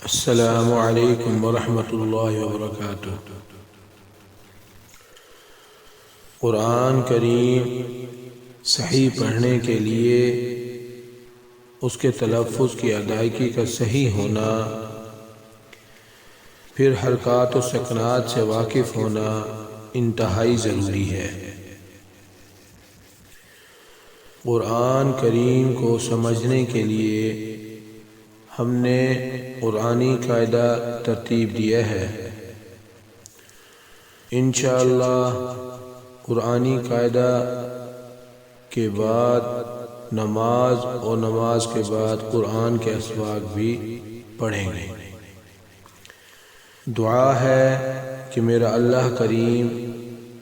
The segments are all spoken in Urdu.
السلام علیکم ورحمۃ اللہ وبرکاتہ۔ قرآن کریم صحیح پڑھنے کے لیے اس کے تلفظ کی ادائیگی کا صحیح ہونا، پھر حرکات و سکنات سے واقف ہونا انتہائی ضروری ہے۔ قرآن کریم کو سمجھنے کے لیے ہم نے قرآنی قاعدہ ترتیب دیا ہے۔ انشاءاللہ قرآنی قاعدہ کے بعد نماز اور نماز کے بعد قرآن کے اسباق بھی پڑھیں گے۔ دعا ہے کہ میرا اللہ کریم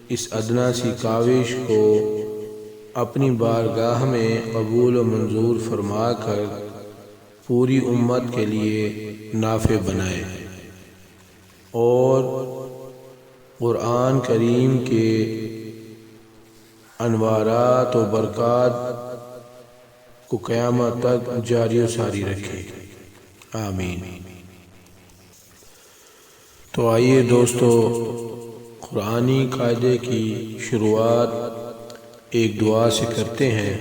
اس ادنا سی کاوش کو اپنی بارگاہ میں قبول و منظور فرما کر پوری امت کے لیے نافع بنائے، اور قرآن کریم کے انوارات و برکات کو قیامت تک جاری و ساری رکھے، آمین۔ تو آئیے دوستو، قرآنی قاعدے کی شروعات ایک دعا سے کرتے ہیں۔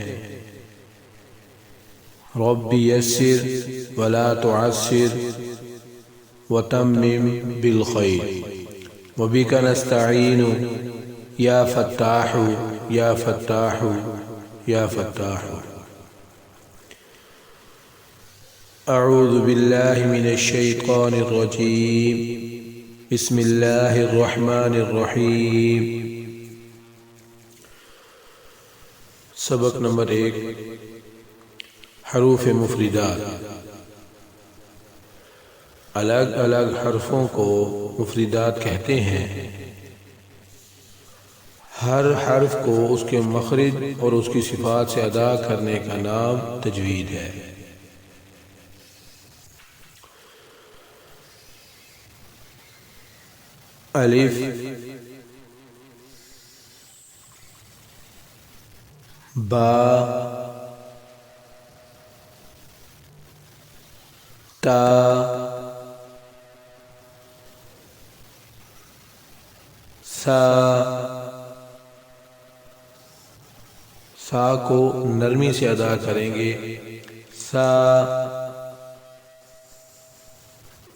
رب یسر ولا تعسر وتمم بالخیر وبک نستعین یا فتاح یا فتاح یا فتاح۔ اعوذ باللہ من الشیطان الرجیم، بسم اللہ الرحمن الرحیم۔ سبق نمبر 1، حروف مفردات۔ الگ الگ حرفوں کو مفردات کہتے ہیں۔ ہر حرف کو اس کے مخرج اور اس کی صفات سے ادا کرنے کا نام تجوید ہے۔ الف، با، تا، سا۔ سا کو نرمی سے ادا کریں گے، سا۔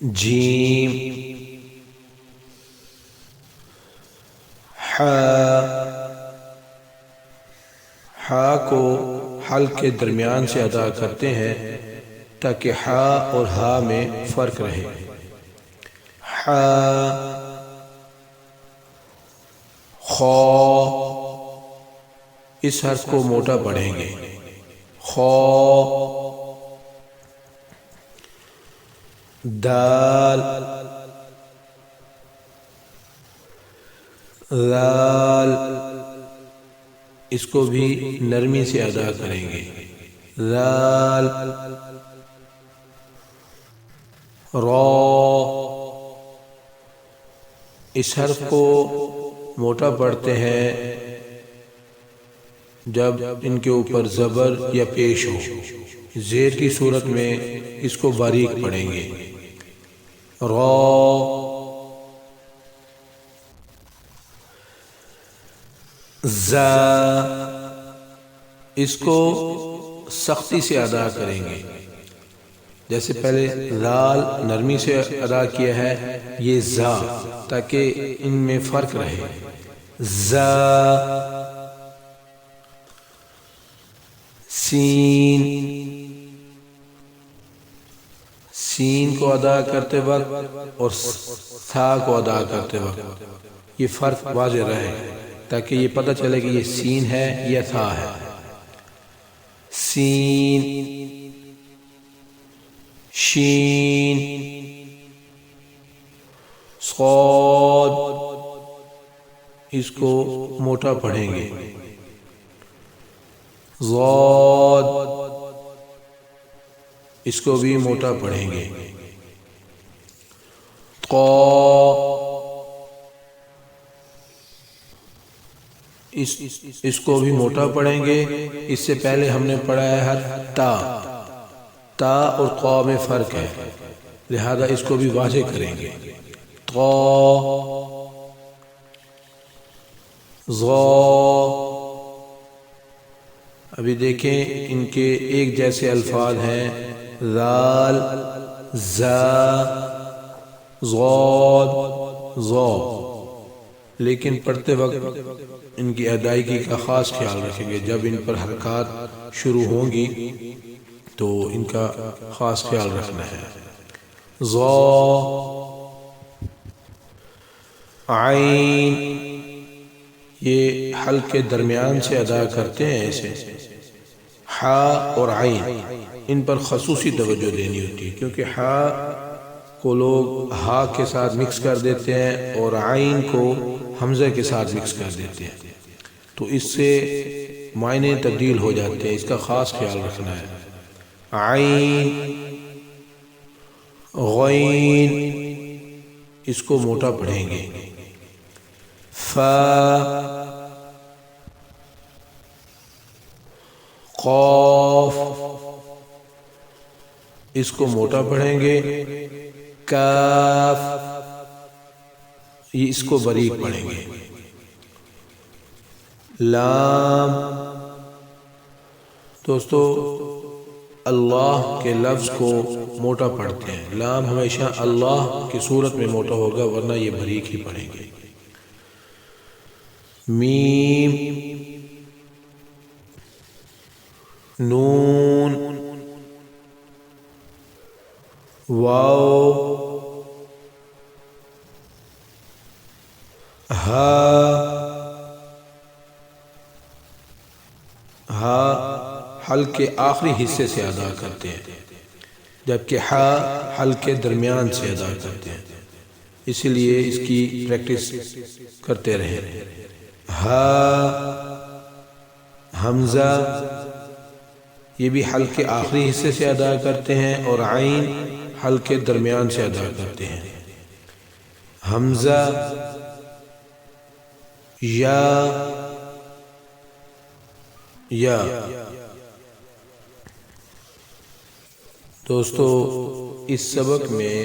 جیم، حا۔ حا کو حلق کے درمیان سے ادا کرتے ہیں تاکہ حا اور ہا میں فرق رہے۔ حا۔ خو، اس حرف کو موٹا پڑھیں گے، خو۔ دال، لال، اس کو بھی نرمی سے ادا کریں گے، لال۔ رو، اس حرف کو موٹا پڑھتے ہیں جب ان کے اوپر زبر یا پیش ہو، زیر کی صورت میں اس کو باریک پڑھیں گے، رو۔ زا، اس کو سختی سے ادا کریں گے، جیسے پہلے لال نرمی سے ادا کیا ہے، یہ زا، تاکہ ان میں فرق رہے، زا۔ سین، سین کو ادا کرتے وقت اور تھا کو ادا کرتے وقت یہ فرق واضح رہے، تاکہ یہ پتہ چلے کہ یہ سین ہے یا تھا ہے۔ سین، شین، صاد، اس کو موٹا پڑھیں گے، ضاد، اس کو بھی موٹا پڑھیں گے، قا، اس کو بھی موٹا پڑھیں گے۔ اس سے پہلے ہم نے پڑھا ہے حرف تا، تا اور قا میں فرق ہے، لہذا اس کو بھی واضح کریں گے. طا ظا. ابھی دیکھیں ان کے ایک جیسے الفاظ ہیں، ذال، زا، ضاد، ظا، لیکن پڑھتے وقت ان کی ادائیگی کا خاص خیال رکھیں گے. جب ان پر حرکات شروع ہوں گی تو ان کا خاص خیال رکھنا ہے. ظا، عین، یہ حلق کے درمیان سے ادا کرتے ہیں ایسے. حا اور عین ان پر خصوصی توجہ دینی ہوتی ہے، کیونکہ حا کو لوگ ہا کے ساتھ مکس کر دیتے ہیں اور عین کو حمزہ کے ساتھ مکس کر دیتے ہیں، تو اس سے معنی تبدیل ہو جاتے ہیں. اس کا خاص خیال رکھنا ہے. عین، غین، اس کو موٹا پڑھیں گے. فا، قاف، اس کو موٹا پڑھیں گے. کاف، یہ اس کو باریک پڑھیں گے. لام. دوستو اللہ کے لفظ کو موٹا پڑھتے ہیں. لام ہمیشہ اللہ کی صورت میں موٹا ہوگا، ورنہ یہ باریک ہی پڑھیں گے. میم، نون، واو، ہا. ہا حلق کے آخری حصے سے ادا کرتے ہیں، جبکہ ہا حلق کے درمیان سے ادا کرتے ہیں، اسی لیے اس کی پریکٹس کرتے رہیں. ہا، حمزہ، یہ بھی حلق کے آخری حصے سے ادا کرتے ہیں، اور عین حلق کے درمیان سے ادا کرتے ہیں. حمزہ، یا، یا. دوستو اس سبق میں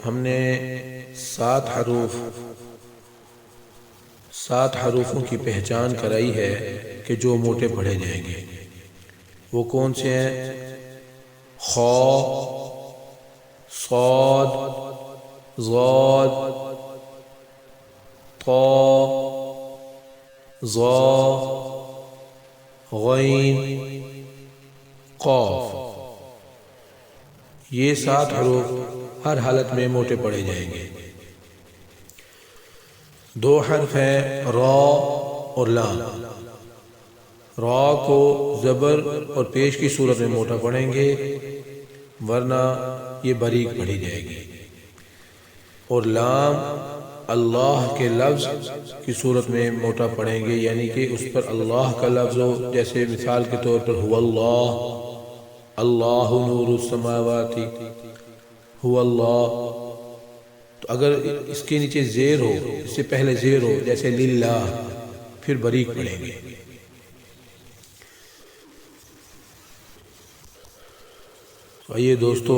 ہم نے 7 حروفوں کی پہچان کرائی ہے کہ جو موٹے پڑھے جائیں گے. وہ کون سے ہیں؟ خا، صاد، ضاد، طا، ظا، غین، قاف. یہ 7 حروف ہر حالت میں موٹے پڑھے جائیں گے. 2 حرف ہیں را اور لام. را کو زبر اور پیش کی صورت میں موٹا پڑھیں گے، ورنہ یہ باریک پڑھی جائے گی. اور لام اللہ کے لفظ کی صورت میں موٹا پڑھیں گے، یعنی کہ اس پر اللہ کا لفظ ہو. جیسے مثال کے طور پر هو اللہ، اللہ نور السماوات، هو اللہ. تو اگر اس کے نیچے زیر ہو، اس سے پہلے زیر ہو، جیسے للہ، پھر باریک پڑھیں گے. آئیے دوستو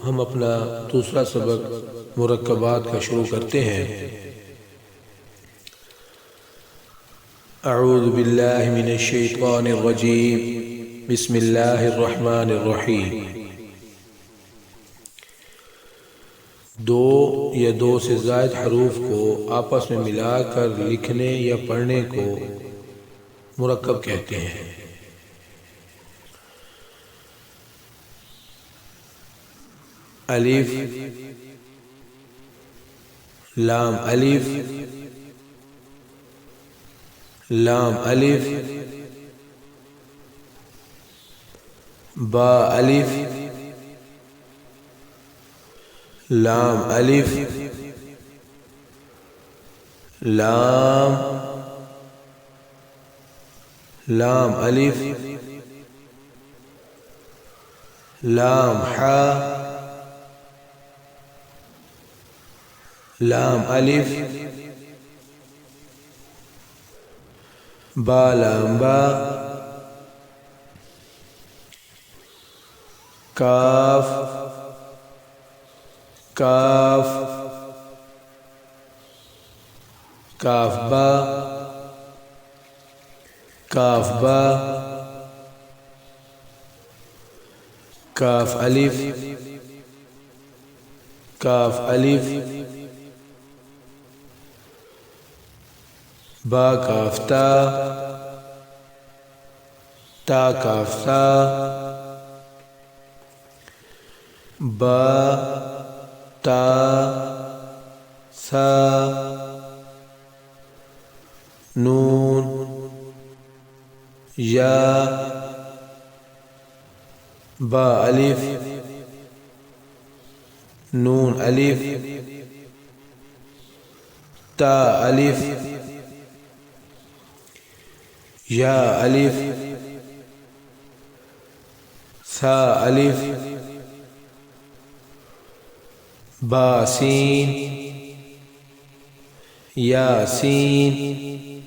ہم اپنا دوسرا سبق مرکبات کا شروع کرتے ہیں. اعوذ باللہ من الشیطان الرجیم، بسم اللہ الرحمن الرحیم. 2 یا 2 سے زائد حروف کو آپس میں ملا کر لکھنے یا پڑھنے کو مرکب کہتے ہیں. الف، لام الف، لام الف، با الف، لام الف، لام، لام الف، لام حا، لام الف، با لام با، کاف، کاف کاف با کاف با کاف الف کاف الف با کاف تا تا کاف تا با تا سا نون یا با الف نون الف تا الف یا الف سا الف با سین یا سین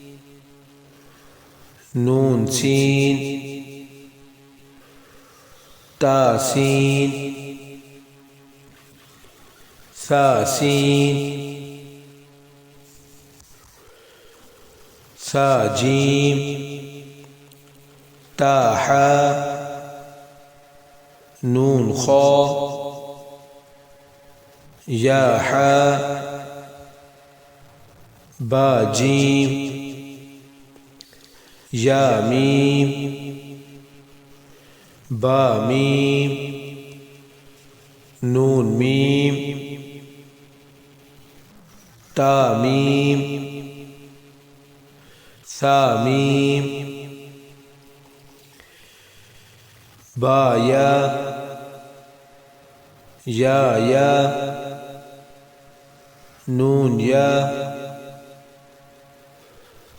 نون سین تا سین سا سین سا جیم تا حا نون خا یا حا با جیم یا میم با میم نون میم تا میم سا میم با یا یا نون یا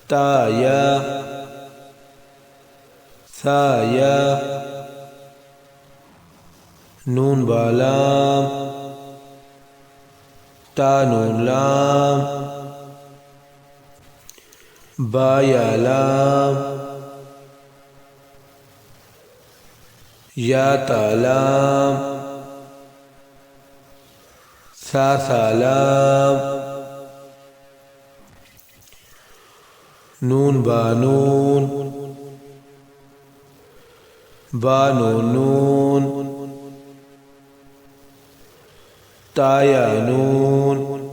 تا یا سا یا نون با لام تا نون لام با یا لام یا تا لام سا سلام نون با نون با نون نون تا یا نون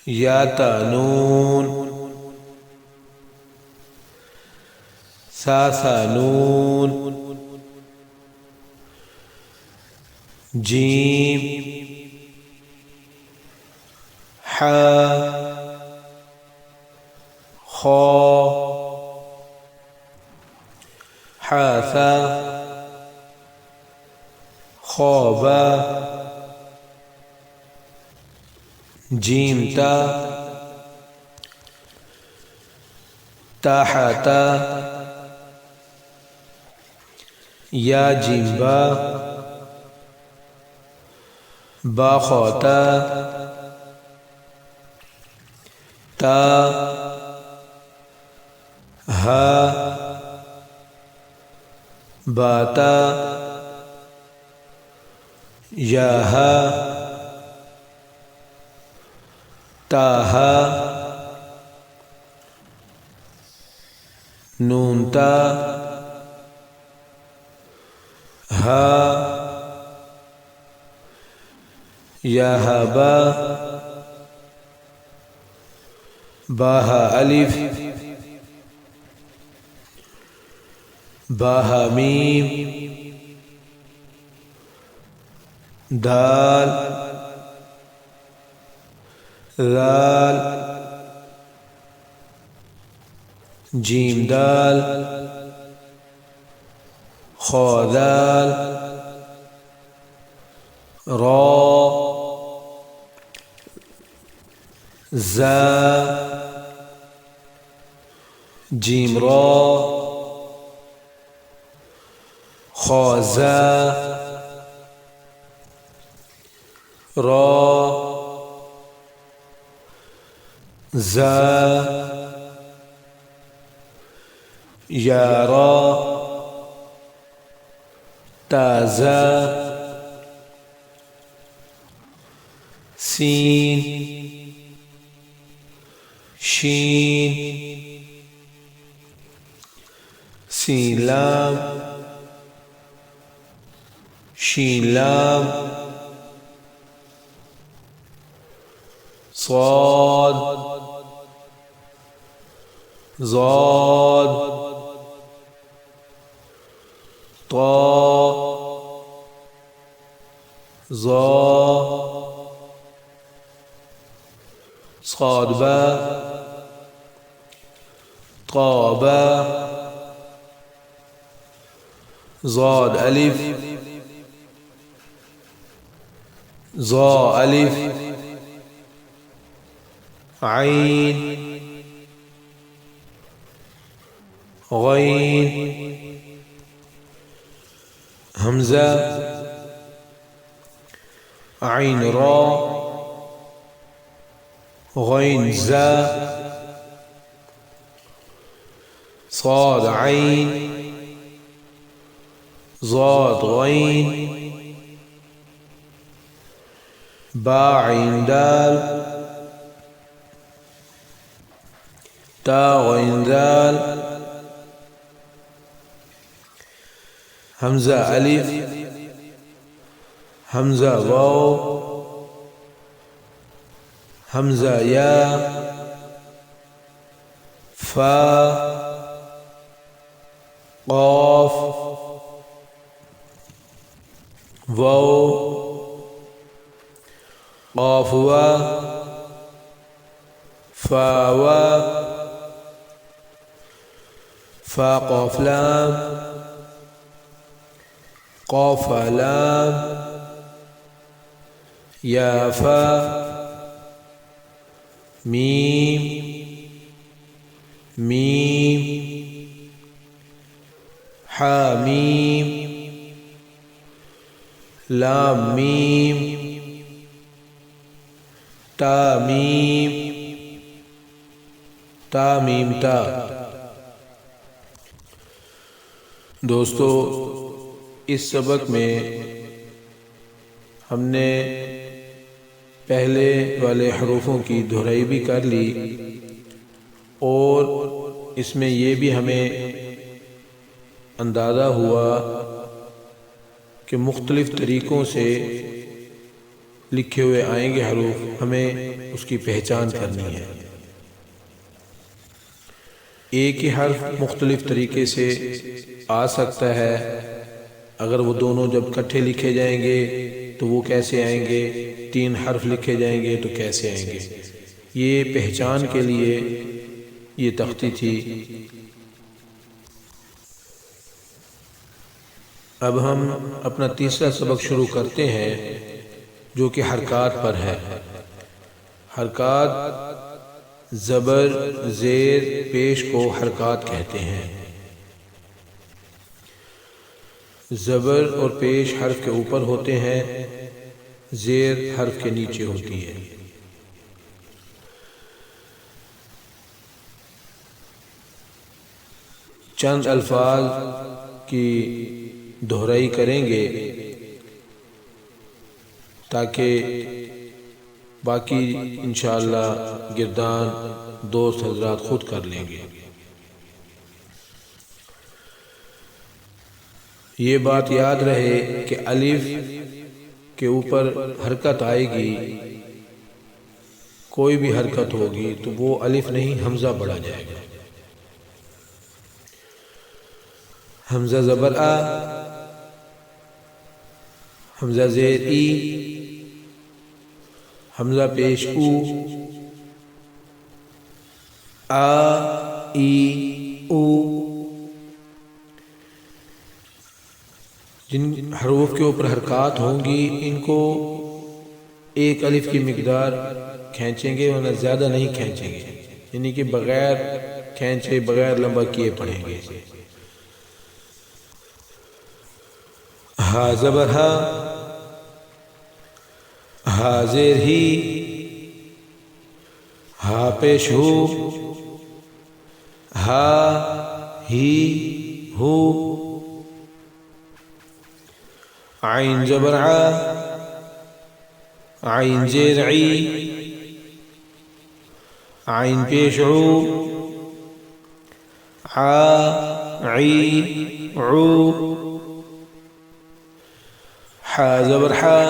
یا تا نون سا سا نون جیم حا خا حاثا خوابا جیم تا تحتا یا جیم با با خوتا تا ہا باتا یا ہا تاہا نون تا ہا یا ہا با باہا الف باہا میم دال ذال جیم دال خا دال را زا جیم را خا زا را زا یا را تا زا سین شین سین لام شین لام صاد ضاد طا ظا صاد با طا با ضاد الف ظا الف عین غین حمزہ عین را غین زا صاد عین ضاد غین با عین دال تا غین دال حمزہ الف حمزہ واو حمزہ یا فا قاف واو قاف وا فا وا فا قاف لام قاف لام یا فا میم میم حامیم لام میم تا میم تا میم تا۔ دوستو اس سبق میں ہم نے پہلے والے حروفوں کی دہرائی بھی کر لی اور اس میں یہ بھی ہمیں اندازہ ہوا کہ مختلف طریقوں سے لکھے ہوئے آئیں گے حروف، ہمیں اس کی پہچان کرنی ہے۔ ایک ہی حرف مختلف طریقے سے آ سکتا ہے، اگر وہ دونوں جب اکٹھے لکھے جائیں گے تو وہ کیسے آئیں گے، تین حرف لکھے جائیں گے تو کیسے آئیں گے۔ یہ پہچان کے لیے یہ تختی تھی۔ اب ہم اپنا تیسرا سبق شروع کرتے ہیں جو کہ حرکات پر ہے۔ حرکات زبر زیر پیش کو حرکات کہتے ہیں۔ زبر اور پیش حرف کے اوپر ہوتے ہیں، زیر حرف کے نیچے ہوتی ہے۔ چند الفاظ کی دہرائی کریں گے تاکہ باقی انشاءاللہ گردان دوست حضرات خود کر لیں گے۔ یہ بات یاد رہے کہ الف کے اوپر حرکت آئے گی، کوئی بھی حرکت ہوگی تو وہ الف نہیں حمزہ پڑھا جائے گا۔ حمزہ زبر آ، حمزہ زیر ای، حمزہ پیش او، آ ای او۔ جن حروف کے اوپر حرکات ہوں گی ان کو ایک الف کی مقدار کھینچیں گے ورنہ زیادہ نہیں کھینچیں گے، یعنی کہ بغیر کھینچے بغیر لمبا کیے پڑھیں گے۔ ہا زبر ہا، ہا زیر ہی، ہا پیش ہو، ہا ہی ہو۔ عین زبر ع، عین زیر عی، عین پیش عو، عی عو، حا زبر حا،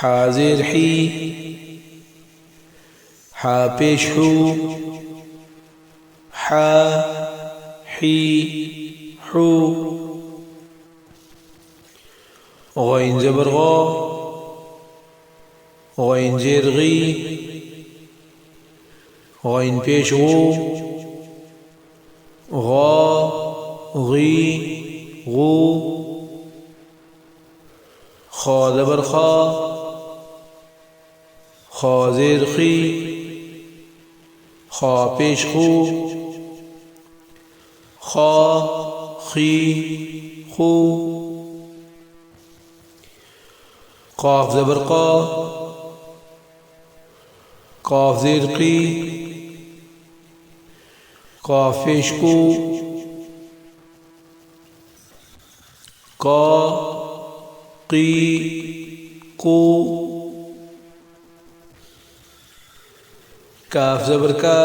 حا زیر حی، حا پیش حو، حا حی حو، غین زبر غا، غین زیر غی، غین پیش غو، غا غی غو، خا زبر خا، خا زیر خی، خا پیش خو، خا خی خو، قاف زبر قا، قاف زیر قی، قاف پیش کو، قا قی کو، کاف زبر کا،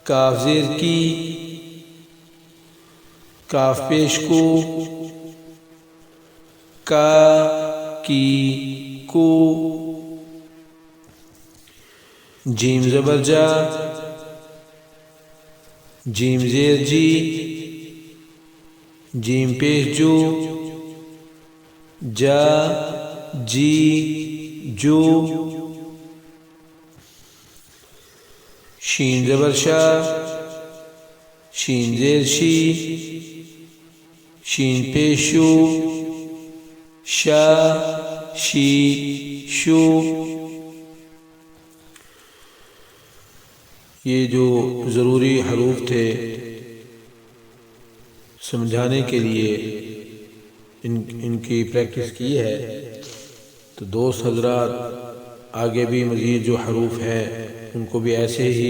کاف زیر کی، کاف پیش کو، کا کی کو، جیم زبر جا، جیم زیر جی، جیم پیش جو، جا جی جو، شین زبر شا، شین زیر شی، شین پیش شو، شا شی شو، یہ جو ضروری حروف تھے سمجھانے کے لیے ان کی پریکٹس کی ہے، تو دوست حضرات آگے بھی مزید جو حروف ہیں ان کو بھی ایسے ہی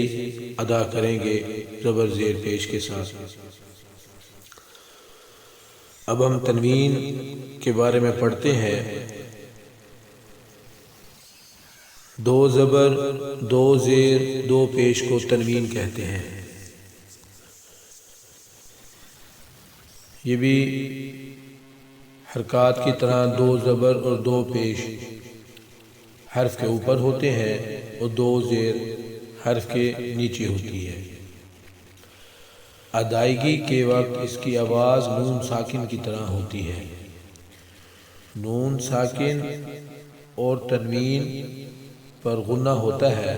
ادا کریں گے زبر زیر پیش کے ساتھ۔ اب ہم تنوین کے بارے میں پڑھتے ہیں۔ دو زبر، دو زیر، دو پیش کو تنوین کہتے ہیں۔ یہ بھی حرکات کی طرح دو زبر اور دو پیش حرف کے اوپر ہوتے ہیں اور دو زیر حرف کے نیچے ہوتی ہے۔ ادائیگی کے وقت اس کی آواز نون ساکن کی طرح ہوتی ہے۔ نون ساکن اور تنوین پر غنہ ہوتا ہے،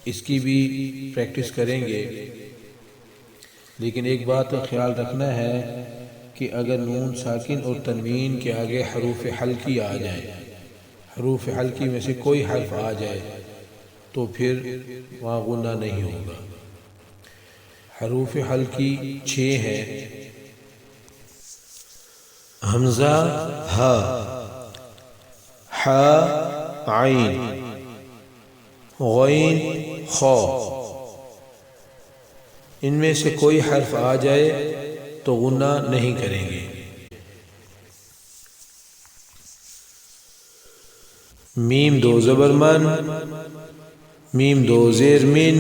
اس کی بھی پریکٹس کریں گے، لیکن ایک بات کا خیال رکھنا ہے کہ اگر نون ساکن اور تنوین کے آگے حروف حلقی آ جائے، حروف حلقی میں سے کوئی حرف آ جائے تو پھر وہاں غنہ نہیں ہوگا۔ حروف حلقی 6 ہیں: حمزہ، ہا، حا، عین، غین، خا۔ ان میں سے کوئی حرف آ جائے تو غنہ نہیں کریں گے۔ میم دو زبر من، میم دو زیر من،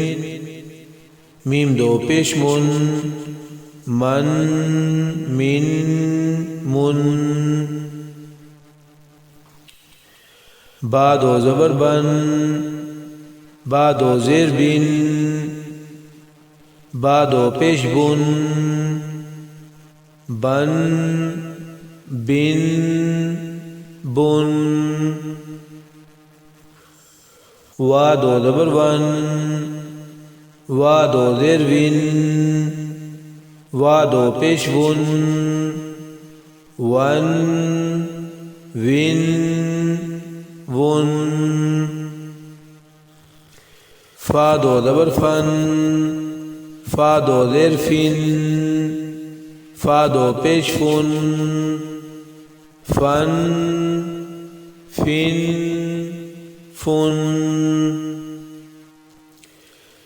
میم دو پیش من، من من من۔ با دو زبر بن، با دو زیر بن، با دو پیش بن، بن بن بن۔ وا دو زبر ون، وا دو زیر ون، وا دو پیش ون، ون ون ون۔ فا دو زبر فن، فا دو زیر فن، فا دو پیش فن، فن فن فن۔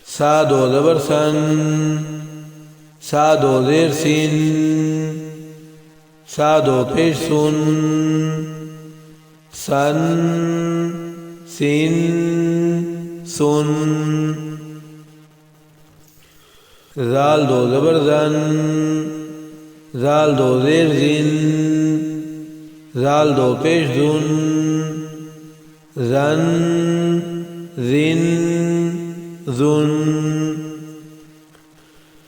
سا دو زبر سن، سا دو زیر سن، سادو پیش سن سن سین سن زال دو زبر زن زال دو زیر زن زال دو پیش زن زن زن زن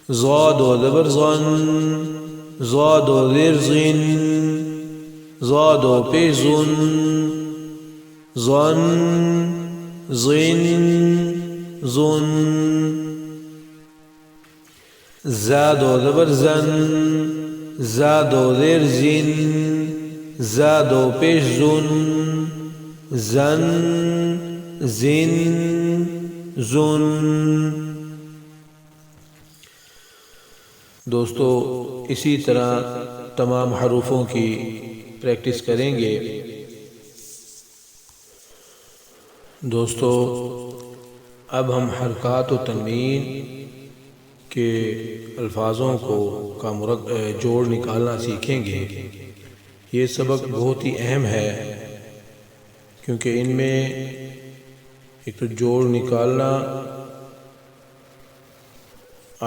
زاد و زبر زن زاد و زیر زن زاد و پیش زن زن زن زن زاد و زبر زن زاد و زیر زن زاد و پیش زن زن زن زن دوستو اسی طرح تمام حروفوں کی پریکٹس کریں گے۔ دوستو اب ہم حرکات و تنوین کے الفاظوں کا جوڑ نکالنا سیکھیں گے۔ یہ سبق بہت ہی اہم ہے کیونکہ ان میں ایک تو جوڑ نکالنا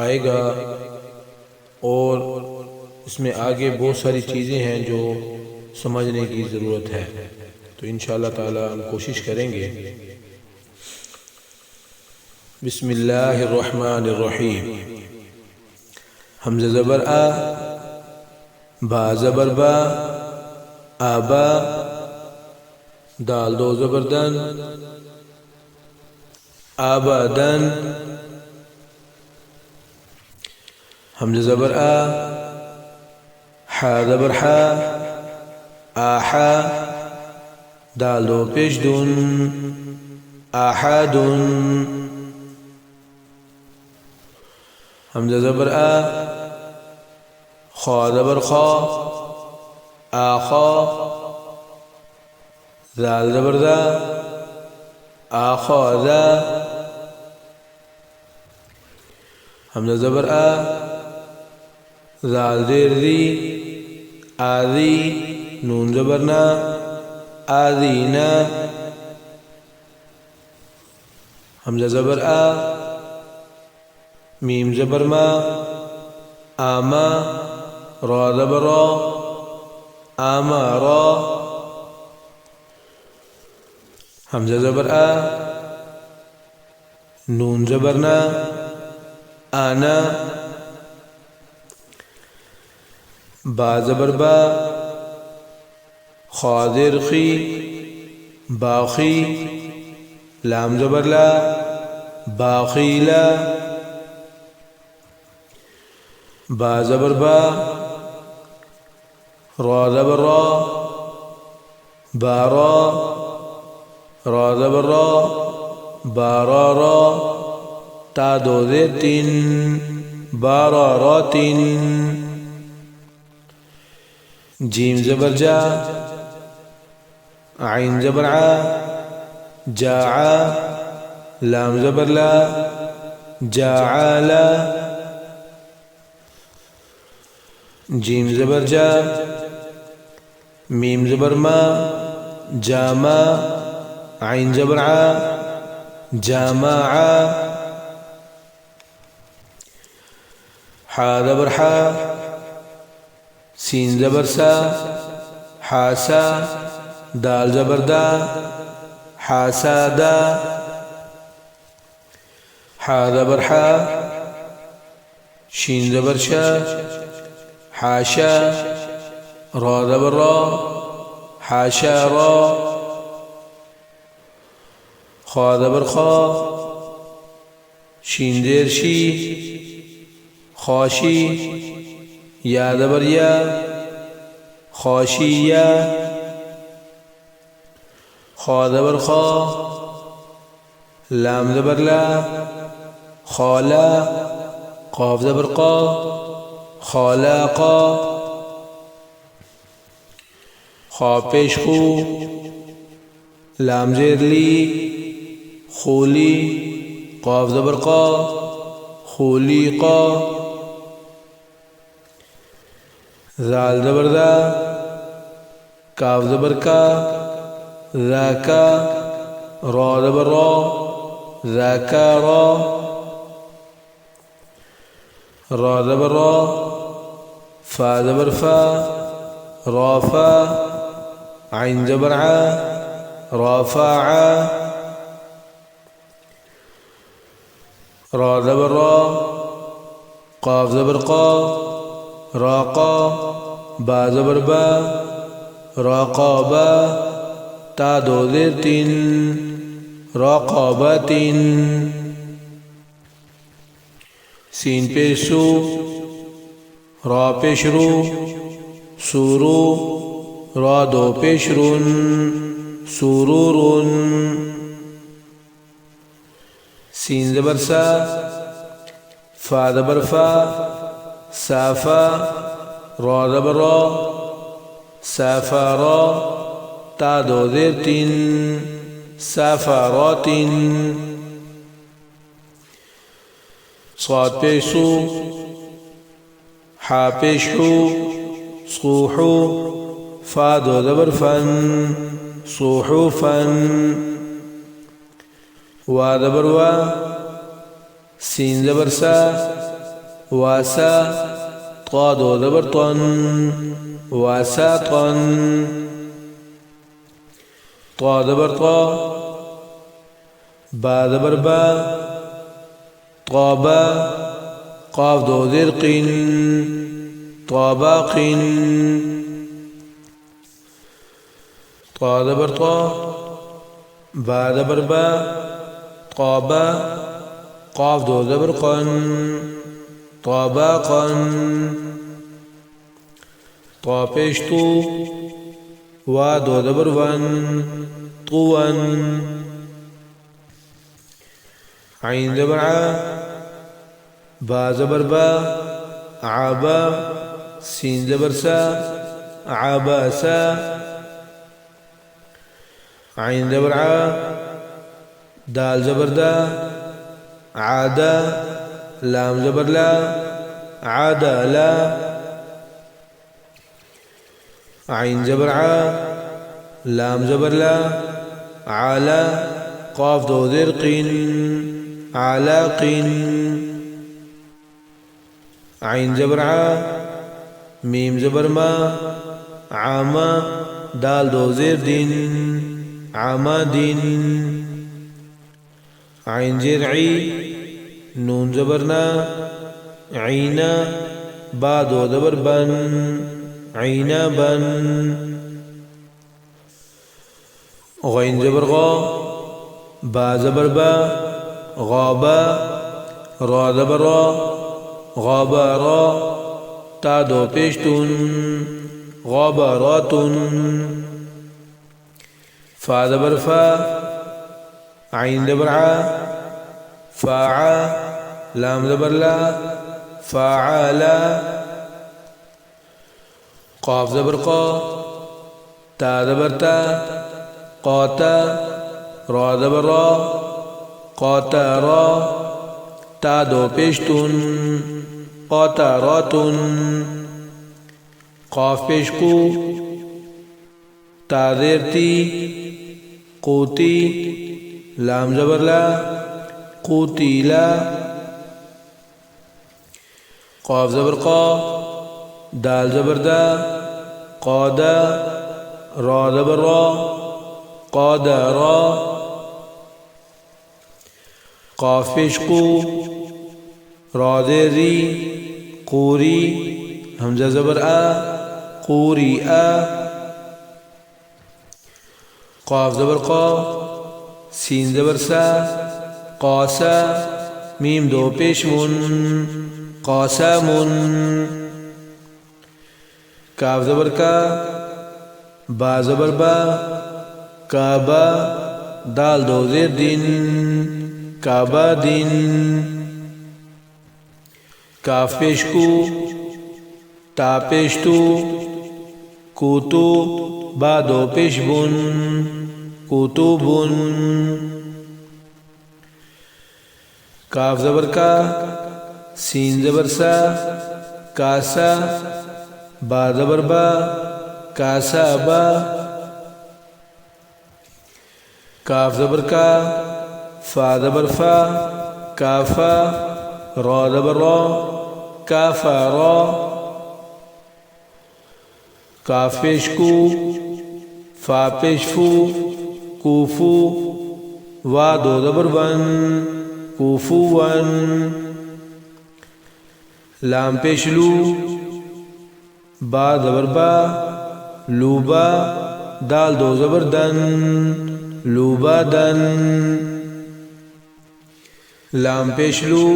آئے گا اور اس میں آگے بہت ساری چیزیں ہیں جو سمجھنے کی ضرورت ہے، تو انشاءاللہ تعالی ہم کوشش کریں گے۔ بسم اللہ الرحمن الرحیم۔ حمزہ زبر آ، با زبر با، آبا، دال دو زبر دن، آبادن، حمزہ زبر آ، حا زبر حا، آحا، دال دو پیش دن، آحادن، حمزہ زبر آ، خا زبر خا، آخا، زال زبر ذا، آخا ذا، حمزہ زبر آ، زال زیر ذی، آذی، نون زبر نا، آذینا، حمزہ زبر آ، میم زبر ما، آما، را زبر را، آمارا، حمزہ زبر آ، نون زبر نا، آنا، با زبر با، خا زیر خی، باخی، لام زبر لا، باخیلا، با زبر با، را زبر را، بارا، را زبر را، بارارا، تا دو زیر تین، باراراتین، جیم زبر جا، عین زبر عا، جاعا، لام زبر لا، جاعالا، جیم زبر جا، میم زبر ما، جاما، عین زبر عا، جامعا، حا زبر حا، سین زبر سا، حاسا، دال زبر دا، حاسادا، حا زبر حا، شین زبر شا، حاشا، را زبر را، حاشا را، خا زبر خا، شین زیر شی، خاشی، یا زبر یا، خاشیا، خا زبر خا، لام زبر لا، خالا، قاف زبر قا، خالاقا، خا پیش خو، لام زیر لی، خولی، قاف زبر قا، خولیقا، زال زبر دا، کاف زبر کا، ذاکا، را زبر را، ذاکارا، را زبر را، فا زبر فا، رافا، عین زبر ع، رافعا، را زبر را، قاف زبر قا، راقا، با زبر با، راقابا، تا دو زیر تین، راقابات، سین پیش سو، را پیش رو، سورو، را دو پیش رون، سورورون، سین زبر سا، فا زبر فا، سافا، را زبر را، سافارا، تا دو زیر تین، سافارات، صاد پیش سو، حا پیش حو، صوحو، فا دو زبر فن، صوحوفا، وا زبر وا، سین زبر سا، واسا، طا دو زبر طن، واساطا، طا زبر طا، با زبر با، طابا، قاف دو زیر قین، طاباق، طا زبر طا، با زبر با، طابا، قاف دو زبر قن، طاباقا، طا پیش تو، وا دو زبر ون، طوان، عین زبر ع، با زبر با، عابا، سین زبر سا، عاباسا، عین زبر ع، دال زبر دا، عادا، لام زبر لا، عادا لا، عین زبر ع، لام زبر لا، عالا، قاف دو زیر قین، عالاق، عین زبر ع، میم زبر ما، عاما، دال دو زیر دین، عمادین، عین زیر عی، نون زبرنا، عینا، با دو زبر بن، عینابا، غین زبر غا، با زبر با، غابا، را زبر را، غابارا، تا دو پیشتون، غاباراتن، فا زبر فا، عین زبر ع، فاعا، لام زبر لا، فاعالا، قاف زبر قا، تا زبر تا، قاتا، را زبر را، قاتارا، تا دو پیشتون، قاتاراتن، قاف پیش کو، تا زیر تی، قوتی، لام زبر لا، قوتیلا، قاف زبر قا، دال زبر دا، قادا، را زبر را، قادارا، قاف پیش قو، را زیر ری، قوری، حمزہ زبر آ، قوری آ، قاف زبر قا، سین زبر سا، قاسا، میم دو پیش من، قاسامن، کاف زبر کا، با زبر با، کعبہ، دال دو زیر دین، کعبہ دین، کاف پیش کو، تا پیش تو، کوتو، با دو پیش بن، کوتوبن، کاف زبر کا، سین زبر سا، کاسا، با زبر با کاسا با کاف زبر کا فا زبر فا کافا را زبر را کافا را کاف پیش کو فا پیش فو کوفو وا دو زبر ون کوفو ون لام پیش لو با زبر با لوبا دال دو زبر دن لوبا دن لام پیش لو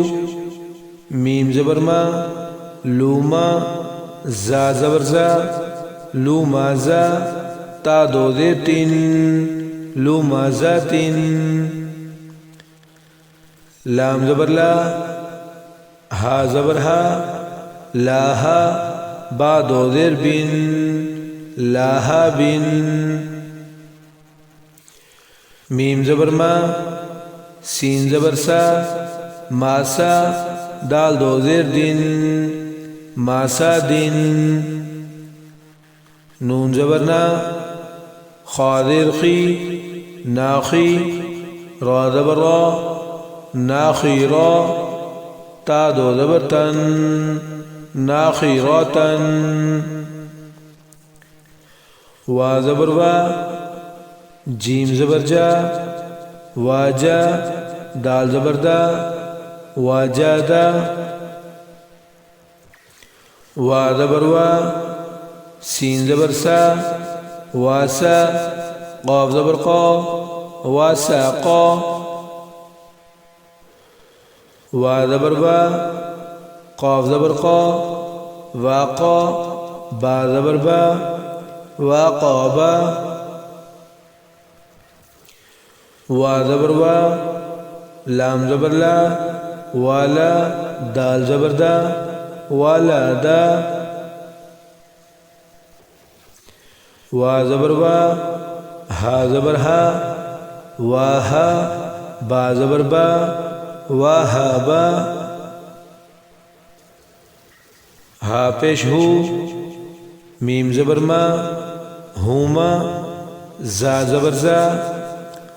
میم زبر ما لوما زا زبر زا لوما زا تا دو زیر تین لوما زا تین لام زبر لا ہا زبر ہا لا ہا با دو زیر بن لاہا بن میم زبر ما سین زبر سا ماسا دال دو زیر دن ماسا دن نون زبر نا خا زیر خی ناخی را زبر را ناخی را تا دو زبر تن ناخی را تن وا زبر وا جیم زبر جا واجا دال زبر دا واجا دا وا زبر وا سین زبر سا واسا قاف زبر قا واسا قا وا زبر با قاف زبر قا واقا با زبر با واقابا وا زبر وا لام زبر لا والا دال زبر دا والا دا وا زبر وا ہا زبر ہا واہا با زبر با واہا با ہا پیش ہو میم زبر ما ہوما زا زبر زا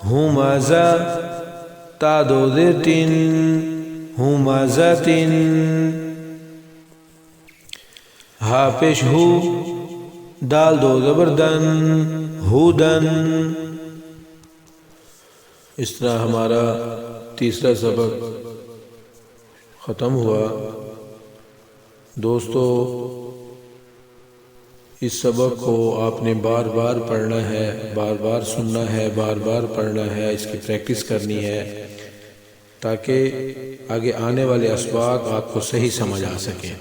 ہوما زا تا دو زیر تین ہوما زا تین ہا پیش ہو دال دو زبر دن ہو دن اس طرح ہمارا تیسرا سبق ختم ہوا۔ دوستو اس سبق کو آپ نے بار بار پڑھنا ہے، بار بار سننا ہے، بار بار پڑھنا ہے، اس کی پریکٹس کرنی ہے تاکہ آگے آنے والے اسباق آپ کو صحیح سمجھ آ سکیں۔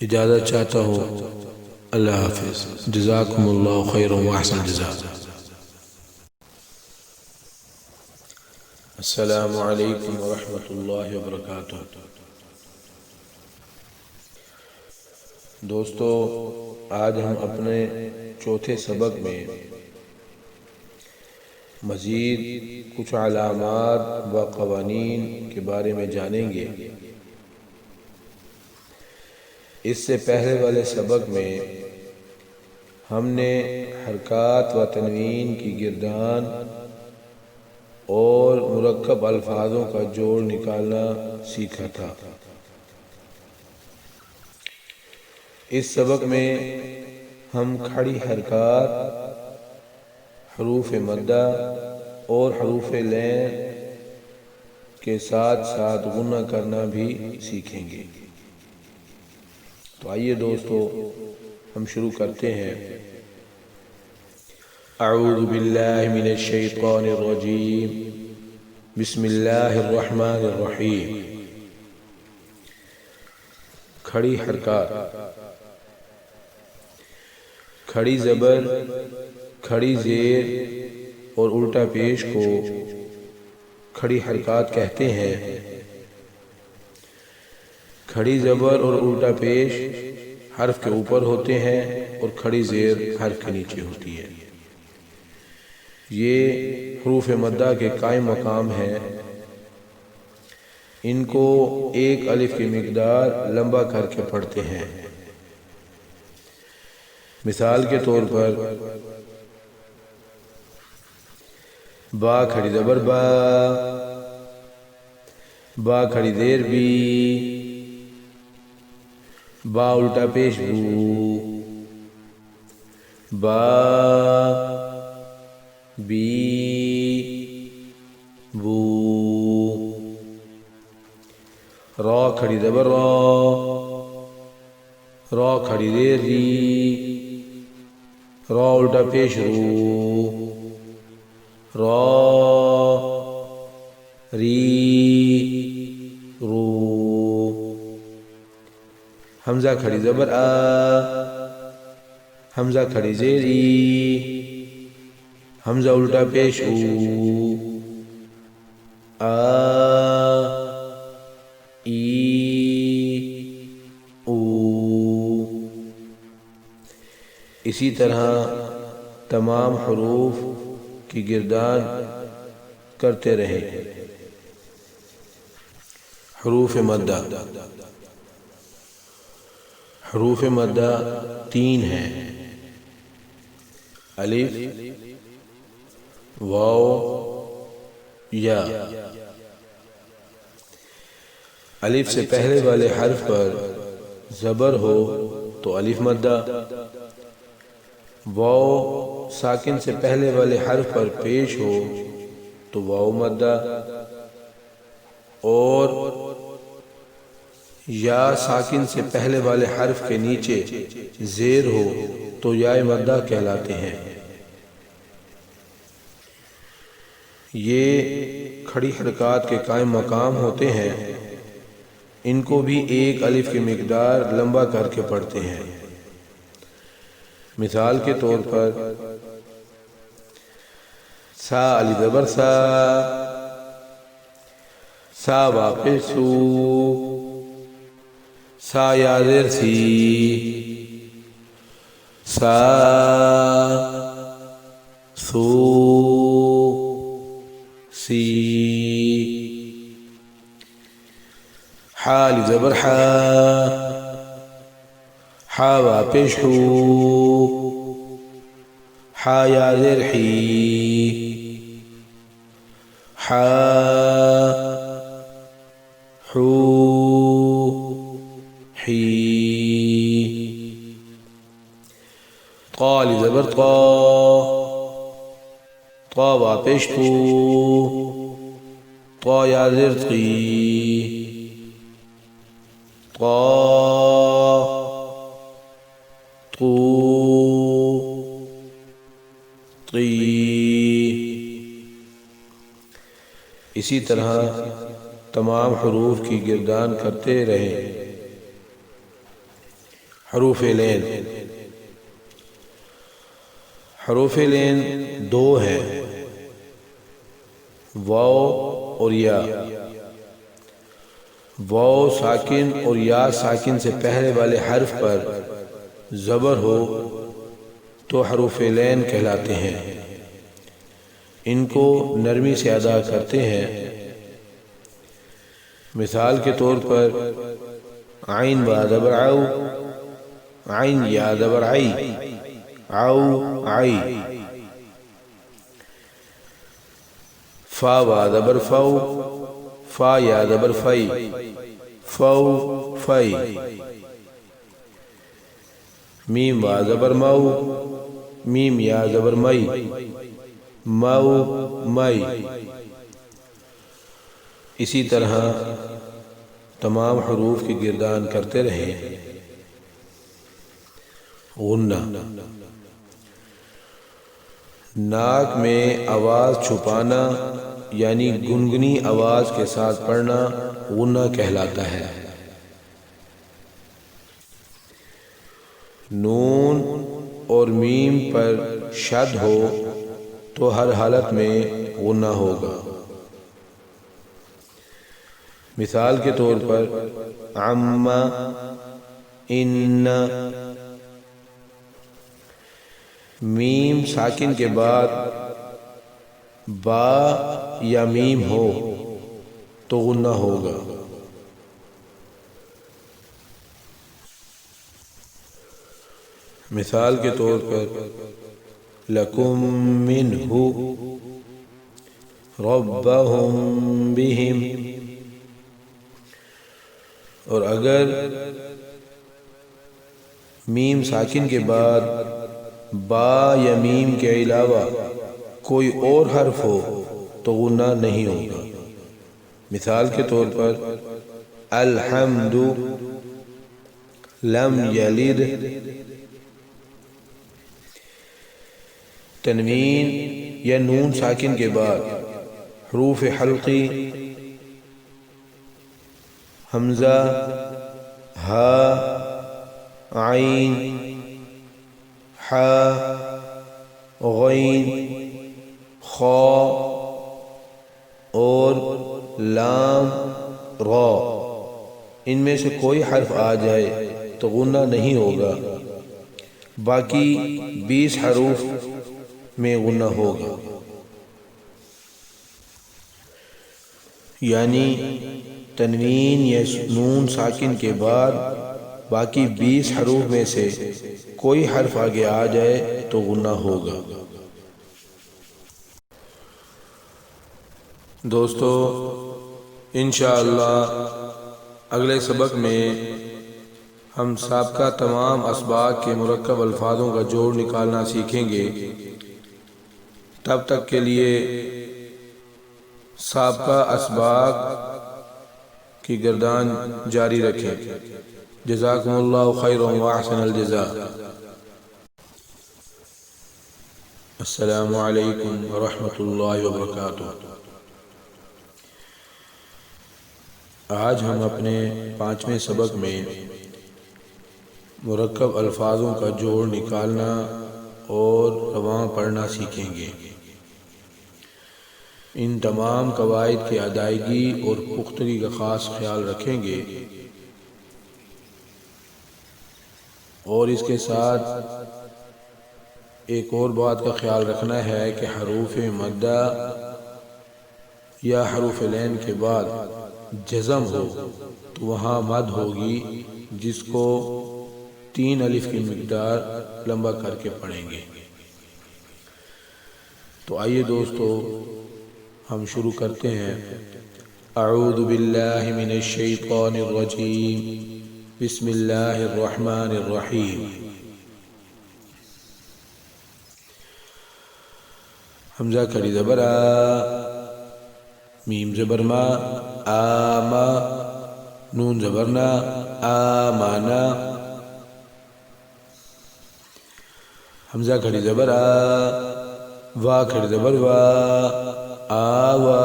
اجازت چاہتا ہوں، اللہ حافظ، جزاکم اللہ خیر و احسن جزا۔ السلام علیکم ورحمۃ اللہ وبرکاتہ۔ دوستو آج ہم اپنے چوتھے سبق میں مزید کچھ علامات و قوانین کے بارے میں جانیں گے۔ اس سے پہلے والے سبق میں ہم نے حرکات و تنوین کی گردان اور مرکب الفاظوں کا جوڑ نکالنا سیکھا تھا۔ اس سبق میں ہم کھڑی حرکات، حروف مدہ اور حروف لین کے ساتھ ساتھ غنہ کرنا بھی سیکھیں گے۔ تو آئیے دوستو ہم شروع کرتے ہیں۔ اعوذ باللہ من الشیطان الرجیم، بسم اللہ الرحمن الرحیم۔ کھڑی حرکات، کھڑی زبر، کھڑی زیر اور الٹا پیش کو کھڑی حرکات کہتے ہیں۔ کھڑی زبر اور الٹا پیش حرف کے اوپر ہوتے ہیں اور کھڑی زیر حرف کے نیچے ہوتی ہے۔ یہ حروف مدہ کے قائم مقام ہیں۔ ان کو ایک الف کی مقدار لمبا کر کے پڑھتے ہیں۔ مثال کے طور پر با کھڑی زبر با، با کھڑی زیر بی، با الٹا پیش بو، با بی بو، را کھڑی زبر را، را کھڑی زیر ری، را الٹا پیش رو، را ری رو، حمزہ کھڑی زبر آ، حمزہ کھڑی زیر ای، حمزہ الٹا پیش او، آ ای او۔ اسی طرح تمام حروف کی گردان کرتے رہیں۔ حروف مدہ، حروف مدہ 3 ہیں: الف، واو، یا۔ الف سے پہلے والے حرف پر زبر ہو تو الف مدہ، واو ساکن سے پہلے والے حرف پر پیش ہو تو واو مدہ، اور یا ساکن سے پہلے والے حرف کے نیچے زیر ہو تو یا مدہ کہلاتے ہیں۔ یہ کھڑی حرکات کے قائم مقام ہوتے ہیں، ان کو بھی ایک الف کی مقدار لمبا کر کے پڑھتے ہیں۔ مثال کے طور پر سا الف زبر سا، سا واپس سو، سا یا زیر سی، سا سو سی، حا الف زبر حا، حا واپس حو، حا یا زیر حی، حا حو حی، طا الف زبر طا، طا واپس طو، طا یا زیر طی، طا طو طی۔ اسی طرح تمام حروف کی گردان کرتے رہیں۔ حروف لین، حروف لین 2 ہیں: واو اور یا۔ واو ساکن اور یا ساکن سے پہلے والے حرف پر زبر ہو تو حروف لین کہلاتے ہیں، ان کو نرمی سے ادا کرتے ہیں۔ مثال کے طور پر عین با زبر عو، عین یا زبر عی، عو عی، فا با زبر فو، فا یا زبر فی، فو فی، میم با زبر مو، میم یا زبر می، مو می۔ اسی طرح تمام حروف کی گردان کرتے رہیں۔ غنہ، ناک میں آواز چھپانا یعنی گنگنی آواز کے ساتھ پڑھنا غنہ کہلاتا ہے۔ نون اور میم پر شد ہو تو ہر حالت میں غنہ ہوگا۔ مثال کے طور پر عم، ان، میم ساکن کے بعد با یا میم ہو تو غنہ ہوگا۔ مثال کے طور پر لَكُم مِّنْهُ رَبَّهُمْ بِهِمْ، اور اگر میم ساکن کے بعد با یا میم کے علاوہ کوئی اور حرف ہو تو غنہ نہیں ہوگا۔ مثال کے طور پر الحمد لم یلد، تنوین یا نون ساکن کے بعد حروف حلقی حمزہ، ہا، عین، حا، غین، خا اور لام، را، ان میں سے کوئی حرف آ جائے تو غنہ نہیں ہوگا، باقی 20 حروف میں غنہ ہوگا۔ یعنی تنوین یا نون ساکن کے بعد باقی 20 حروف میں سے کوئی حرف آگے آ جائے تو غنہ ہوگا۔ دوستو، انشاءاللہ اگلے سبق میں ہم سابقہ تمام اسباق کے مرکب الفاظوں کا جوڑ نکالنا سیکھیں گے۔ تب تک کے لیے سابقہ اسباق کی گردان جاری رکھیں۔ جزاکم اللہ خیرا واحسن الجزاء۔ السلام علیکم ورحمۃ اللہ وبرکاتہ۔ آج ہم اپنے 5ویں سبق میں مرکب الفاظوں کا جوڑ نکالنا اور رواں پڑھنا سیکھیں گے۔ ان تمام قواعد کی ادائیگی اور پختگی کا خاص خیال رکھیں گے، اور اس کے ساتھ ایک اور بات کا خیال رکھنا ہے کہ حروف مدہ یا حروف لین کے بعد جزم ہو تو وہاں مد ہوگی، جس کو 3 الف کی مقدار لمبا کر کے پڑھیں گے۔ تو آئیے دوستو ہم شروع کرتے ہیں۔ اعوذ باللہ من الشیطان الرجیم، بسم اللہ الرحمن الرحیم۔ حمزہ کھڑی زبر آ، میم زبر ما، آما، نون زبر نا، آمانا۔ حمزہ کھڑی زبر آ، وا کھڑی زبر وا، آوا۔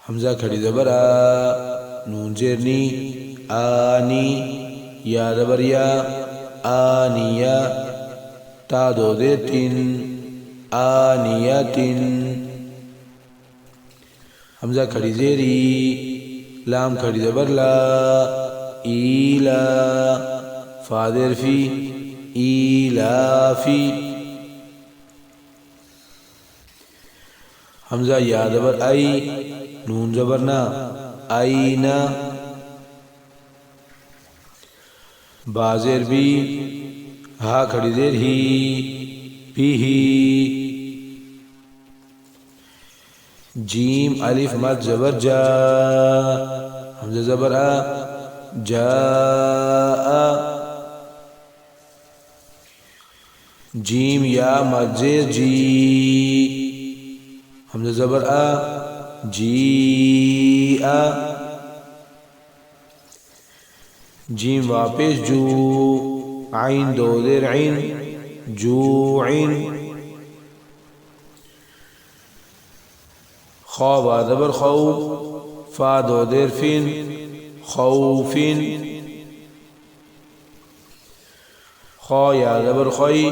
حمزہ کھڑی زبر آ، نون زیر نی، آنی، یا زبر یا، آنیا، تا دو زیر تین، آنیتن۔ حمزہ کھڑی زیری، لام کھڑی زبر لا، ایلا، فا زیر فی، ایلافی۔ حمزہ یا زبر ای، نون زبر نا، اینا، با زیر بی، ہا کھڑی زیر ہی، بھی ہی۔ جیم الف مد زبر جا، حمزہ زبر آ، جاء۔ جیم یا مد زیر جی، حمزہ زبر آ، جیء۔ جیم واپس جو، عین دو زیر عین، جوعن۔ خا با زبر خو، فا دو زیر فین، خوفن۔ خا یا زبر خی،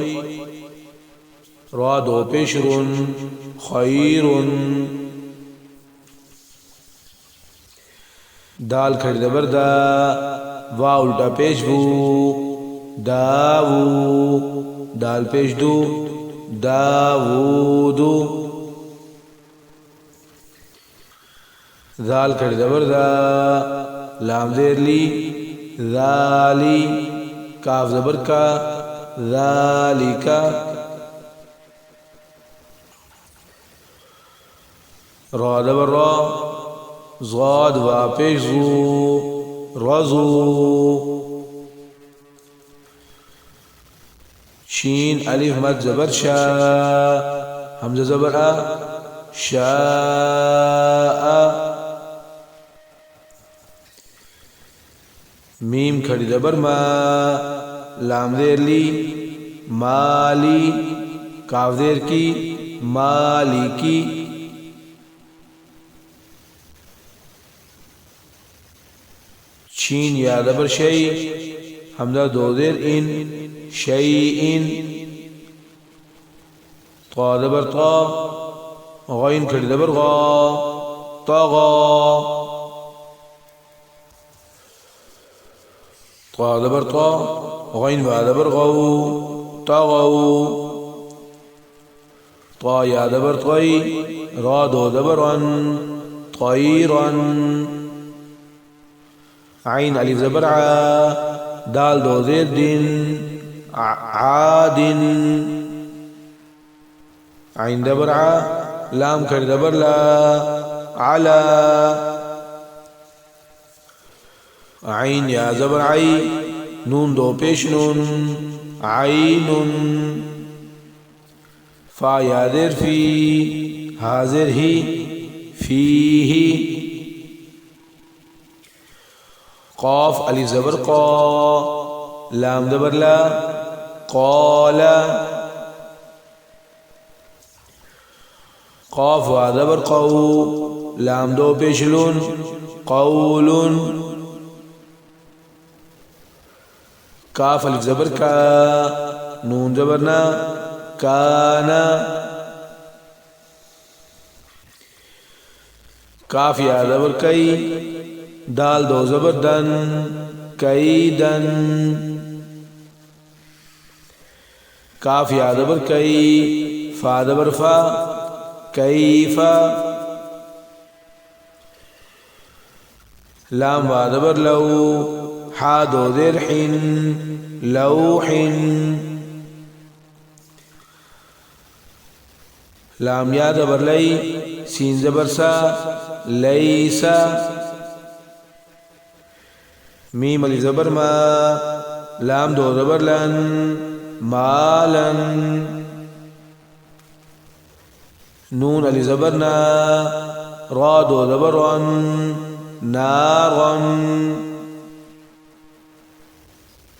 را دو پیش رن، خیرن۔ دال کھڑی زبر دا، وا الٹا پیش بو، داو، دال پیش دو، داودو۔ ذال کھڑی زبر دا، لام زیر لی، ذالی، کاف زبر کا، ذالکا، را زبر را، ضاد واپس زو، رزو، شین الف مد زبر شا، حمزہ زبر آ، شاء، میم کھڑی زبر ما، لام زیر لی، مالی، کاف زیر کی، مالی کی، شین یا زبر شئی، حمزہ دو زیر ان، شیئن، طا زبر طا، غین کھڑی زبر غا، طغا، طا زبر طا، غین با زبر غو، طغو، طا یا زبر طی، را دو زبر ان، طیرن، عین الف زبر ع، دال دو زیر دن، عادن، عین زبر ع، لام کھڑی زبر لا، علا، عین یا زبر عی، نون دو پیش نون، عین، فا یا زیر فی، حاضر ہی، فیہی، قاف الف زبر قا، لام زبر لا، قالا، قاف وا زبر قو، لام دو پیش لون، قولن، کاف الف زبر کا، نون زبر نا، کانا، کاف یا زبر کئی، دال دو زبر دن، کیدن، کاف یا زبر کئی، فا زبر فا، کیفا، لام وا زبر لو، حا دو زیر حن، لوحن، لام یا زبر لئی، سین زبر سا، لیسا، میم الف زبر ما، لام دو زبر لن، مالن، نون الف زبر نا، را دو زبر ان، نارن،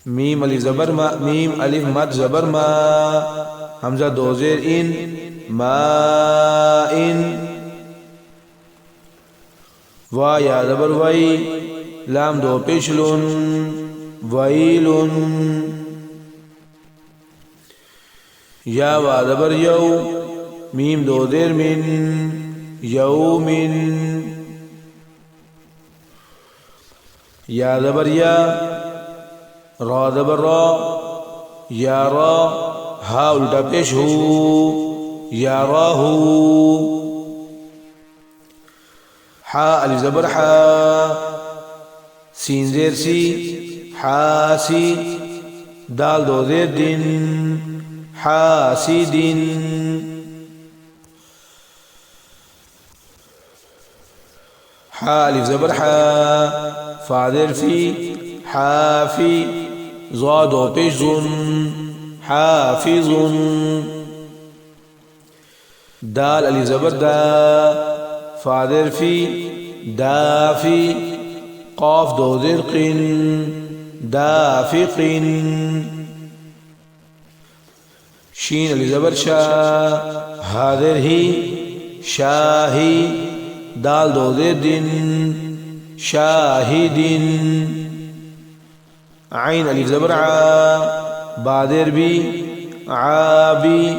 میم الف زبر ما، میم الف مد زبر ما، حمزہ دو زیر ان، مائن، وا یا زبر وی، لام دو پیش لون، ویلن، یا وا زبر یو، میم دو زیر من، یومن، یا زبر یا، را زبر را، یا را، ہا الٹا پیش ہو، یا راہو، حا الف زبر حا، سین زیر سی، حاسی، دال دو زیر دن، حاسدن، حا الف زبر حا، فا زیر فی، حافی، ضاد و پیش زن، حافظن، دال الف زبر دا، فا زیر فی، دافی، قاف دو زیر قن، دافقن، شین الف زبر شا، حاضر ہی، شاہی، دال دو زیر دن، شاہدن، عین الف زبر ع، با زیر بی، عابی،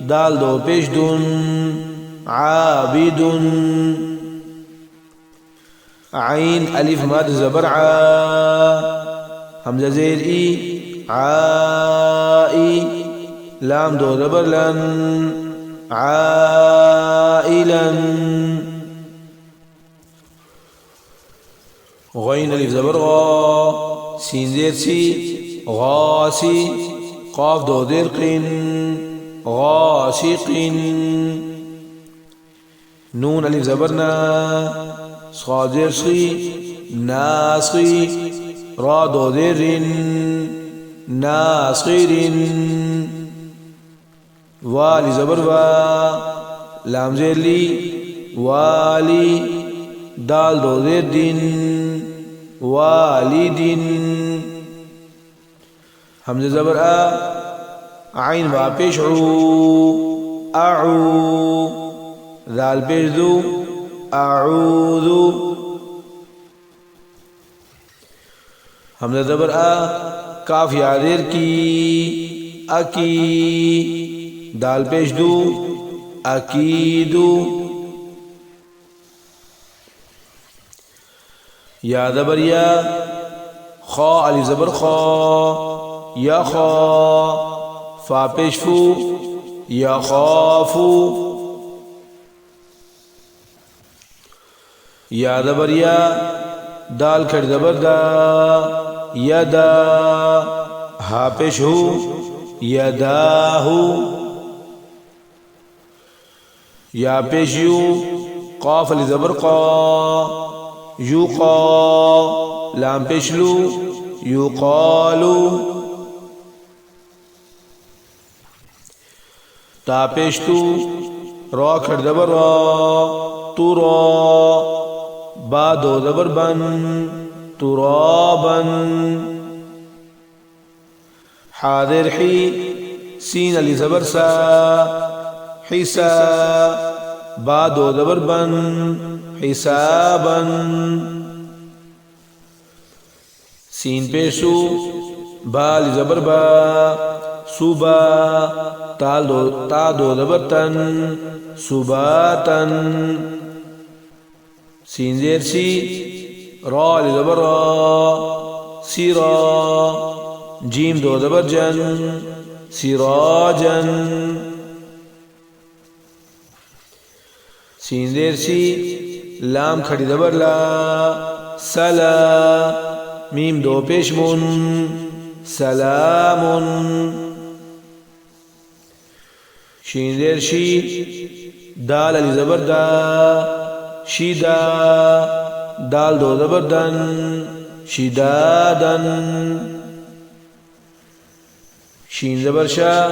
دال دو پیش دن، عابدن، عین الف مد زبر ع، حمزہ زیر ای، عائی، لام دو زبر لن، عائلن، غین الف زبر غا سین زیر سی غاسی قاف دو زیر قین غاسق نون الف زبر نا صاد زیر صی ناصی را دو زیر ناصر والی زبر وا لام زیر لی والی دال دو زیر دین والدین حمزہ زبر عین وا پیش عو اعو ذال پیش دو اعوذ حمزہ زبر کاف یا زیر کی اکی دال پیش دو اکیدو یا زبر یا خا علی زبر خا یا خا فا پیش فو یا خافو یا زبر یا دال کھڑ زبر دا یا دا ہا پیش ہو یا دا ہو یا پیش یو قاف علی زبر قا یوقا لام پیش لو یقالو تا پیش تو را کھڑ زبر را تو را با دو زبر بن ترابن حاضر حی سین علی زبر سا حسا با دو زبر بن حسابا سین پیشو با علی زبر با صوبا تا دو زبر تن صوباتن سین زیر سی را علی زبر را سیرا جیم دو زبر جن سراجن سین زیر سی لام کھڑی زبر لا سلا میم دو پیش من سلام شین زیر شی دال علی زبر دا شیدا دال دو زبر دن شدادن شین زبر شا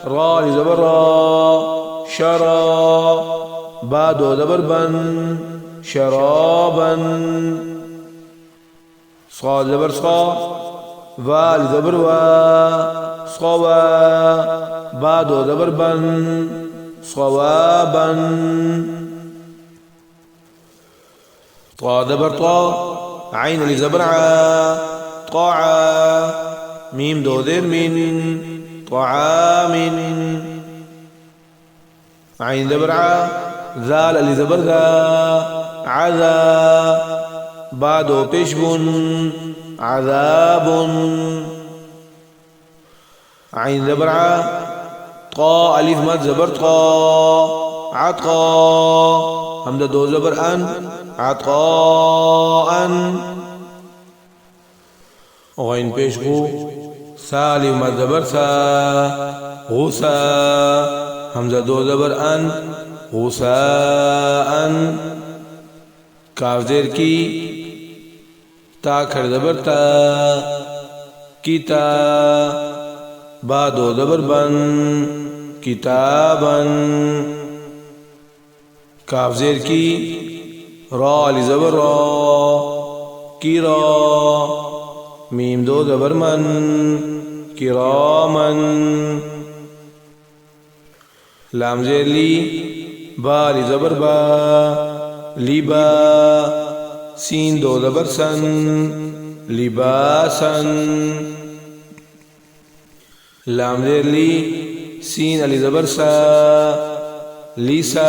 را علی زبر را شرا با دو زبر بن شرابا صاد زبر صا وال زبر وا صوا با دو زبر بن صوابا طا زبر طا عین علی زبر ع طاعا میم دو زیر من طعام عین زبر ع ذال علی زبر ذا عذا با دو پیش بن عذاب عین زبر ع طا الف مد زبر طا عطا حمزہ دو زبر ان عطاء غین پیش گو سالم مد زبر سا غسا حمزہ دو زبر ان غساء کاف زیر کی تا کھڑ زبر تا کتا با دو زبر بن کتابن کاف زیر کی را علی زبر را کی را میم دو زبر من کرامن لام زیر لی با علی زبر با لیبا سین دو زبر سن لباسن لام زیر لی سین علی زبر سا لیسا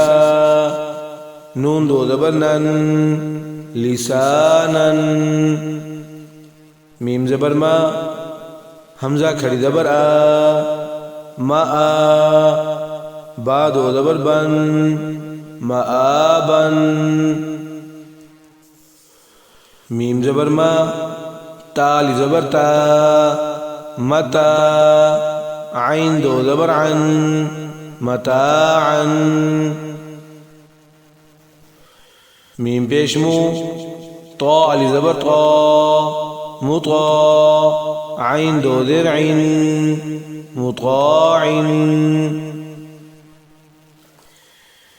نون دو زبر نن لسانن میم زبر ما حمزہ کھڑی زبر آ ما با دو زبر بن مآبن میم زبر ما، تا لی زبر تا، متا، عین دو زبر عن، متاعا. میم پیش مو، طا لی زبر طا، مطا، عین دو زیر عین، مطاع.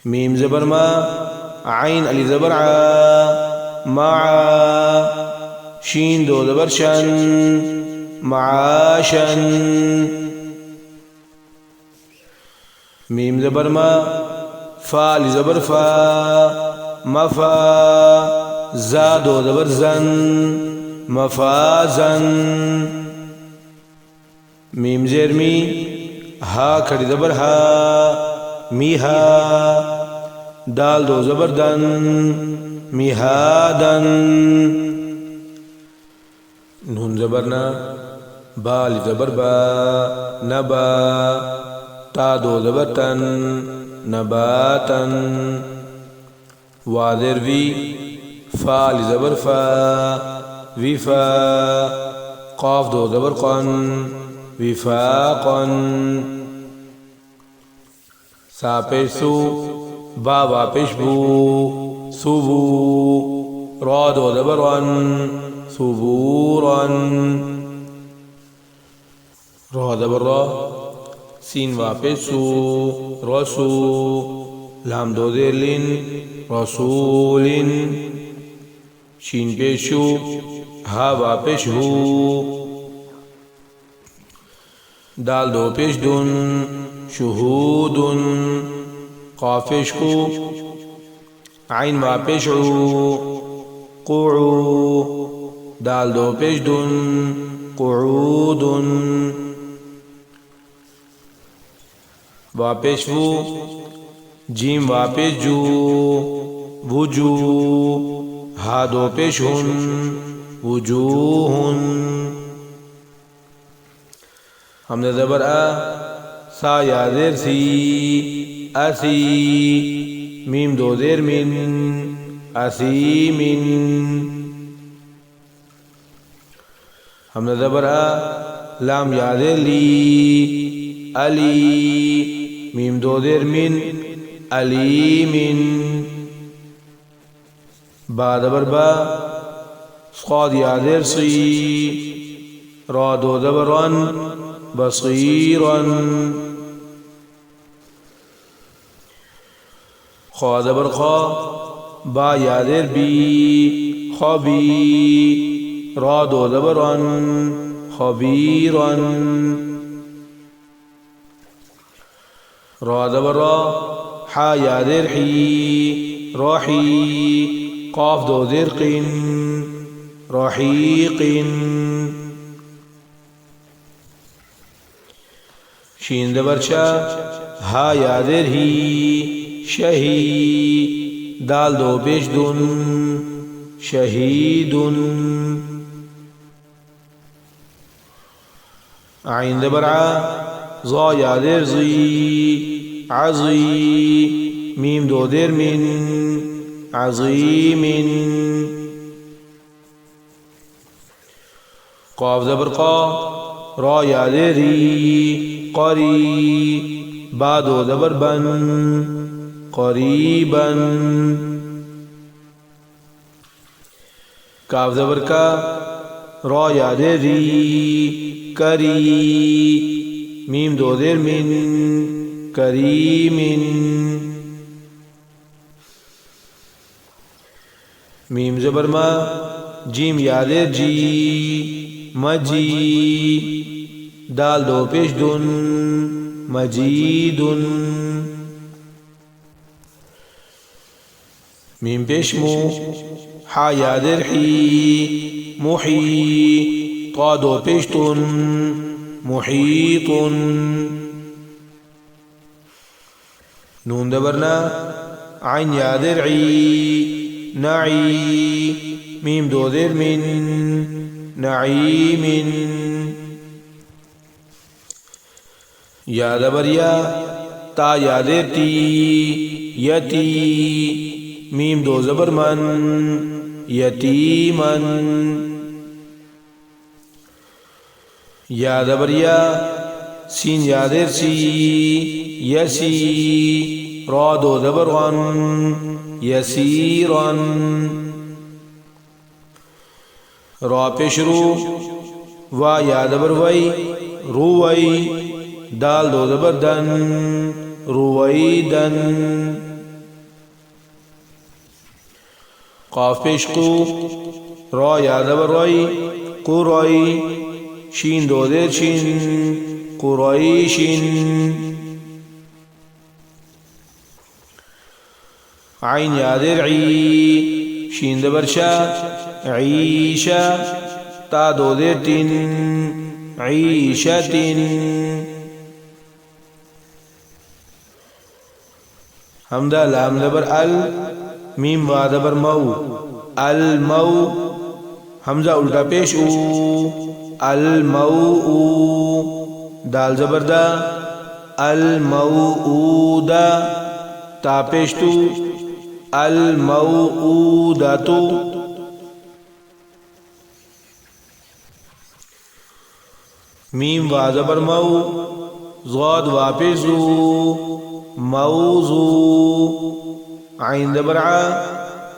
میم زبر ما، عین علی زبر ع، مع، شین دو زبر شن، معاشا. میم زبر ما، فا علی زبر فا، مفا، زا دو زبر زن، مفازا. میم زیر می، ہا کھڑی زبر ہا، میہا، دال دو زبر دن، میہادن. نون زبر نا، با لی زبر با، نبا، تا دو زبر تن، نباتن. وادر وی، فا لی زبر فا، وفا، قاف دو زبر قن، وفاقا. سا پیش سو، با واپش بو، سبو، را دو زبر رن، ثبورا. را زبر را، سین واپس سو، رسو، لام دو زیر لن، رسول. شین پیشو، ہا واپس ہو، دال دو پیش دن، شہود. قاف پیش کو، عین واپس عو، قعو، دال دو پیش دن، قعود. واپس وو، جیم واپس جو، وجو، ہا دو پیش ہن، وجوہن. حمزہ زبر آ، سا یا زیر سی، اسی، میم دو زیر من، اسیمن. حمزہ زبر آ، لام یا زیر لی، علی، میم دو زیر من، علیمن. با زبر با، صاد یا زیر صی، را دو زبر رن، بصیرا. خا زبر خا، با یا زیر بی، خبی، را دو زبر رن، خبیرا. را زبر را، حا یا زیر حی، راحی، قاف دو زیر قن، رحیق. شین زبر شا، ہا یا زیر ہی، شہی، دال دو پیش دن، شہید. عین زبر ع، ظا یا زیر زی، عزی، میم دو زیر من، عظیم. قاف زبر قا، را یا زیر ری، قری، با دو زبر بن، قریبا. کاف زبر کا، را یا زیر ری، کری، میم دو زیر من، کریم. میم زبر ما، جیم یا زیر جی، مجی، دال دو پیش دن، مجید. میم پیش مو، حا یا زیر حی، محی، طا دو پیش تن، محیط. نون دبرنا، عین یا زیر عی، نعی، میم دو زیر من، نعیم. یا زبر یا، تا یا زیر تی، یتی، میم دو زبر من، یتیمن یا زبر یا سین یا زیر سی یسی را دو زبر غن یسیرن را پیش رو و یا زبر وی روی دال دو زبر دن رویدن قاف پیش قو را یا زبر روی قروی شین دو زیر شین قریشین عین یا زیر عی شین زبر شا عیشا تا دو زیر تین عیشتن حمزہ لام زبر ال میم وا زبر مو المو حمزہ الٹا پیش او المو دال زبر دا الموعودہ تا پیش تو الموعودۃ میم وا زبر مو ضاد وا پیش زو موضوع عین زبر ع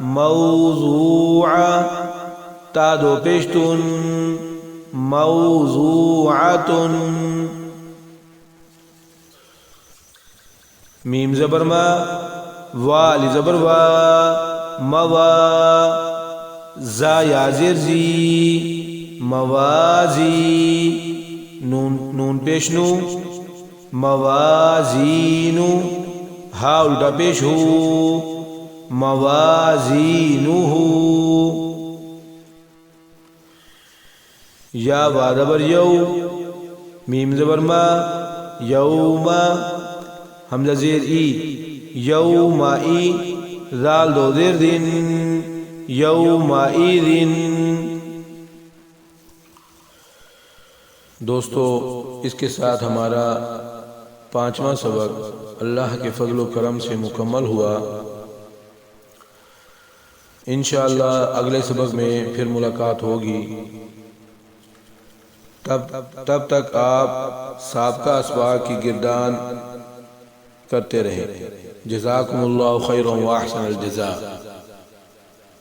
موضوعہ تا دو پیشتن موضوعۃ میم زبر ما والی زبر وا موا زا یا زیر زی موازی نون پیش نو موازینو ہا الٹا پیش ہو موازینو یا وا زبر یو میم زبر ما یوما حمزہ زیر ای یومائی ذال دو زیر دن یومائی دن دوستو اس کے ساتھ ہمارا 5واں سبق اللہ کے فضل و کرم سے مکمل ہوا. انشاءاللہ اگلے سبق میں پھر ملاقات ہوگی. تب تک آپ سابقہ اسباق کی گردان کرتے رہیں. جزاکم اللہ خیر و احسن الجزاء.